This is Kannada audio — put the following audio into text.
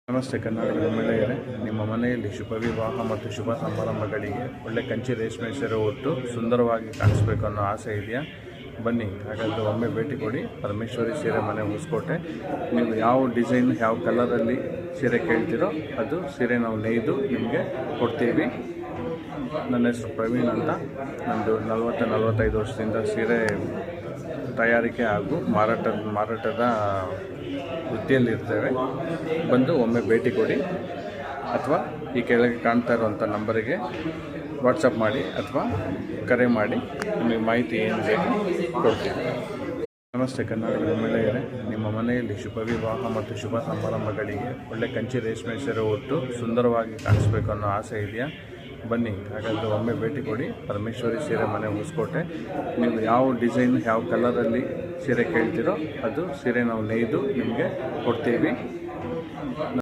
ನಮಸ್ತೆ ಕರ್ನಾಟಕದ ಮಹಿಳೆಯರೇ, ನಿಮ್ಮ ಮನೆಯಲ್ಲಿ ಶುಭ ವಿವಾಹ ಮತ್ತು ಶುಭ ಸಮಾರಂಭಗಳಿಗೆ ಒಳ್ಳೆ ಕಂಚಿ ರೇಷ್ಮೆ ಸೀರೆ ಉಟ್ಟು ಸುಂದರವಾಗಿ ಕಾಣಿಸ್ಬೇಕು ಅನ್ನೋ ಆಸೆ ಇದೆಯಾ? ಬನ್ನಿ, ಹಾಗಾದರೆ ಒಮ್ಮೆ ಭೇಟಿ ಕೊಡಿ. ಪರಮೇಶ್ವರಿ ಸೀರೆ ಮನೆ ಹೊಸಕೋಟೆ. ನೀವು ಯಾವ ಡಿಸೈನ್, ಯಾವ ಕಲರಲ್ಲಿ ಸೀರೆ ಕೇಳ್ತೀರೋ ಅದು ಸೀರೆ ನಾವು ನೇಯ್ದು ನಿಮಗೆ ಕೊಡ್ತೀವಿ. ನನ್ನ ಹೆಸರು ಪ್ರವೀಣ್ ಅಂತ. ನಂದು 45 ವರ್ಷದಿಂದ ಸೀರೆ ತಯಾರಿಕೆ ಹಾಗೂ ಮಾರಾಟದ ವೃತ್ತಿಯಲ್ಲಿರ್ತೇವೆ. ಬಂದು ಒಮ್ಮೆ ಭೇಟಿ ಕೊಡಿ, ಅಥವಾ ಈ ಕೆಳಗೆ ಕಾಣ್ತಾ ಇರುವಂಥ ನಂಬರಿಗೆ ವಾಟ್ಸಪ್ ಮಾಡಿ ಅಥವಾ ಕರೆ ಮಾಡಿ ನಿಮಗೆ ಮಾಹಿತಿ ಏನು ಬೇಕು ಕೊಡ್ತೀವಿ. ನಮಸ್ತೆ ಕರ್ನಾಟಕದ ಮಹಿಳೆಯರೇ, ನಿಮ್ಮ ಮನೆಯಲ್ಲಿ ಶುಭ ವಿವಾಹ ಮತ್ತು ಶುಭ ಸಮಾರಂಭಗಳಿಗೆ ಒಳ್ಳೆ ಕಂಚಿ ರೇಷ್ಮೆ ಸೀರೆ ಉಟ್ಟು ಸುಂದರವಾಗಿ ಕಾಣಿಸ್ಬೇಕು ಅನ್ನೋ ಆಸೆ ಇದೆಯಾ? ಬನ್ನಿ, ಹಾಗಾದರೆ ಒಮ್ಮೆ ಭೇಟಿ ಕೊಡಿ. ಪರಮೇಶ್ವರಿ ಸೀರೆ ಮನೆ ಹೊಸಕೋಟೆ. ನೀವು ಯಾವ ಡಿಸೈನ್, ಯಾವ ಕಲರಲ್ಲಿ ಸೀರೆ ಕೇಳ್ತೀರೋ ಅದು ಸೀರೆ ನಾವು ನೇಯ್ದು ನಿಮಗೆ ಕೊಡ್ತೀವಿ.